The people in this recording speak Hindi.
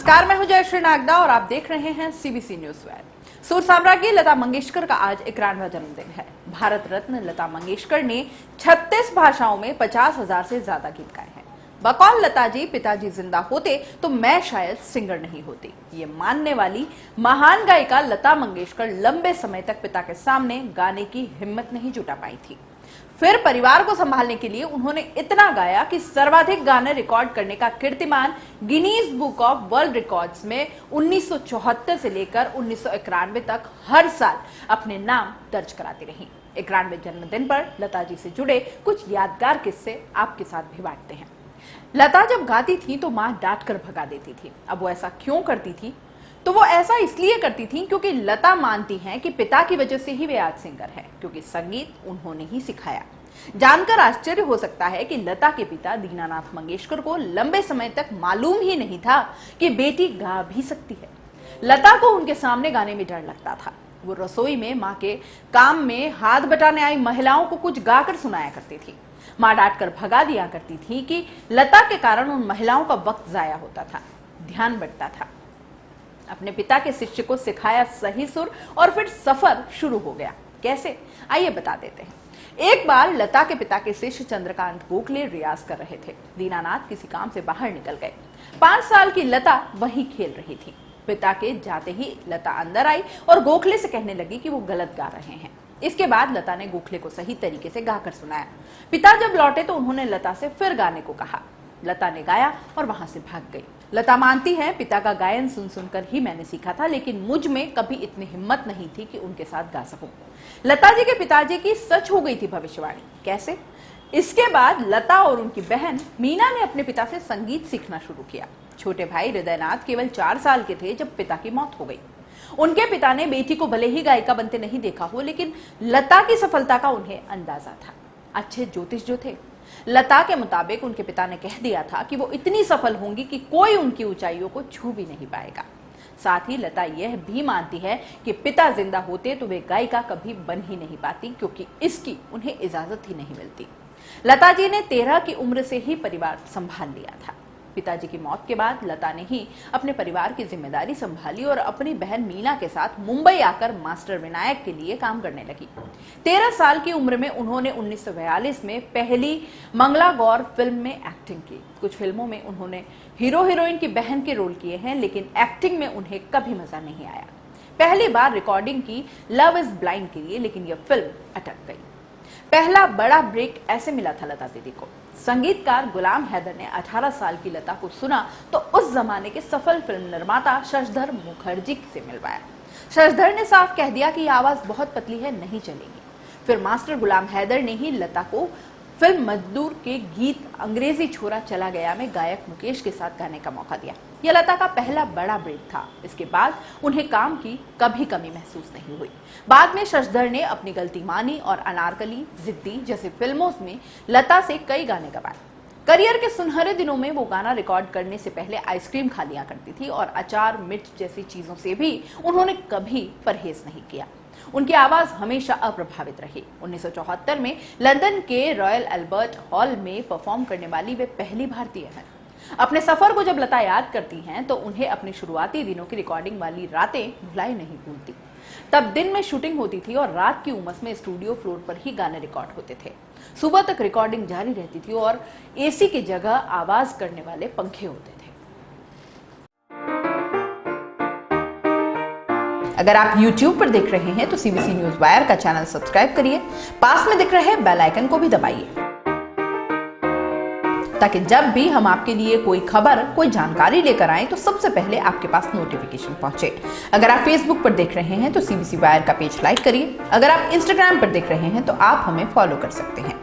नमस्कार, मैं हूं जयश्री नागदा और आप देख रहे हैं सीबीसी न्यूज वायर। सुर साम्राज्ञी लता मंगेशकर का आज 91वां जन्मदिन है। भारत रत्न लता मंगेशकर ने 36 भाषाओं में 50,000 से ज्यादा गीत गाए हैं। बकौल लता जी, पिताजी जिंदा होते तो मैं शायद सिंगर नहीं होती, ये मानने वाली महान गायिका लता मंगेशकर लंबे समय तक पिता के सामने गाने की हिम्मत नहीं जुटा पाई थी। फिर परिवार को संभालने के लिए उन्होंने इतना गाया कि सर्वाधिक गाने रिकॉर्ड करने का कीर्तिमान Guinness book of world records में 1974 से लेकर 1991 तक हर साल अपने नाम दर्ज कराती रही। 91वें जन्मदिन पर लता जी से जुड़े कुछ यादगार किस्से आपके साथ भी बांटते हैं। लता जब गाती थी तो मां डांट कर भगा देती थी। अब वो ऐसा क्यों करती थी? तो वो ऐसा इसलिए करती थी क्योंकि लता मानती हैं कि पिता की वजह से ही वे आज सिंगर हैं, क्योंकि संगीत उन्होंने ही सिखाया। जानकर आश्चर्य हो सकता है कि लता के पिता दीनानाथ मंगेशकर को लंबे समय तक मालूम ही नहीं था कि बेटी गा भी सकती है। लता को उनके सामने गाने में डर लगता था। वो रसोई में मां के काम में हाथ बटाने आई महिलाओं को कुछ गाकर सुनाया करती थी। मां डांट कर भगा दिया करती थी कि लता के कारण उन महिलाओं का वक्त जाया होता था, ध्यान बंटता था। अपने पिता के शिष्य को सिखाया सही सुर और फिर सफर शुरू हो गया। कैसे, आइए बता देते हैं। एक बार लता के पिता के शिष्य चंद्रकांत गोखले रियाज कर रहे थे। दीनानाथ किसी काम से बाहर निकल गए। 5 साल की लता वहीं खेल रही थी। पिता के जाते ही लता अंदर आई और गोखले से कहने लगी कि वो गलत गा रहे हैं। इसके बाद लता ने गोखले को सही तरीके से गाकर सुनाया। पिता जब लौटे तो उन्होंने लता से फिर गाने को कहा। लता ने गाया और वहां से भाग गई। लता मानती है, पिता का गायन सुन सुनकर ही मैंने सीखा था, लेकिन मुझ में कभी इतनी हिम्मत नहीं थी कि उनके साथ गा सकूं। लता जी के पिताजी की सच हो गई थी भविष्यवाणी। कैसे? इसके बाद लता और उनकी बहन मीना ने अपने पिता से संगीत सीखना शुरू किया। छोटे भाई हृदयनाथ केवल 4 साल के थे जब पिता की मौत हो गई। उनके पिता ने बेटी को भले ही गायिका बनते नहीं देखा हो, लेकिन लता की सफलता का उन्हें अंदाजा था। अच्छे ज्योतिष जो थे, लता के मुताबिक उनके पिता ने कह दिया था कि वो इतनी सफल होंगी कि कोई उनकी ऊंचाइयों को छू भी नहीं पाएगा। साथ ही लता यह भी मानती है कि पिता जिंदा होते तो वे गायिका कभी बन ही नहीं पाती, क्योंकि इसकी उन्हें इजाजत ही नहीं मिलती। लता जी ने 13 की उम्र से ही परिवार संभाल लिया था। पिताजी की मौत के बाद लता ने ही अपने परिवार की जिम्मेदारी संभाली और अपनी बहन मीना के साथ मुंबई आकर मास्टर विनायक के लिए काम करने लगी। 13 साल की उम्र में उन्होंने 1942 में पहली मंगला गौर फिल्म में एक्टिंग की। कुछ फिल्मों में उन्होंने हीरो हीरोइन की बहन के रोल किए हैं, लेकिन एक्टिंग में उन्हें कभी मजा नहीं आया। पहली बार रिकॉर्डिंग की लव इज ब्लाइंड के लिए, लेकिन यह फिल्म अटक गई। पहला बड़ा ब्रेक ऐसे मिला था लता दीदी को। संगीतकार गुलाम हैदर ने 18 साल की लता को सुना तो उस जमाने के सफल फिल्म निर्माता शशधर मुखर्जी से मिलवाया। शशधर ने साफ कह दिया कि आवाज बहुत पतली है, नहीं चलेगी। फिर मास्टर गुलाम हैदर ने ही लता को फिल्म मजदूर के गीत अंग्रेजी छोरा चला गया में गायक मुकेश के साथ गाने का मौका दिया। यह लता का पहला बड़ा ब्रेक था। इसके बाद उन्हें काम की कभी कमी महसूस नहीं हुई। बाद में शशधर ने अपनी गलती मानी और अनारकली, जिद्दी जैसी फिल्मों में लता से कई गाने गवाए। करियर के सुनहरे दिनों में वो गाना रिकॉर्ड करने से पहले आइसक्रीम खा लिया करती थी और अचार, मिर्च जैसी चीजों से भी उन्होंने कभी परहेज नहीं किया। उनकी आवाज हमेशा अप्रभावित रही। 1974 में लंदन के रॉयल अल्बर्ट हॉल में परफॉर्म करने वाली वे पहली भारतीय हैं। अपने सफर को जब लता याद करती हैं तो उन्हें अपने शुरुआती दिनों की रिकॉर्डिंग वाली रातें भुलाई नहीं भूलती। तब दिन में शूटिंग होती थी और रात की उमस में स्टूडियो फ्लोर पर ही गाने रिकॉर्ड होते थे। सुबह तक रिकॉर्डिंग जारी रहती थी और एसी की जगह आवाज करने वाले पंखे होते थे। अगर आप YouTube पर देख रहे हैं तो सीबीसी न्यूज वायर का चैनल सब्सक्राइब करिए। पास में दिख रहे बेल आइकन को भी दबाइए, ताकि जब भी हम आपके लिए कोई खबर, कोई जानकारी लेकर आए तो सबसे पहले आपके पास नोटिफिकेशन पहुंचे। अगर आप फेसबुक पर देख रहे हैं तो सीबीसी वायर का पेज लाइक करिए। अगर आप इंस्टाग्राम पर देख रहे हैं तो आप हमें फॉलो कर सकते हैं।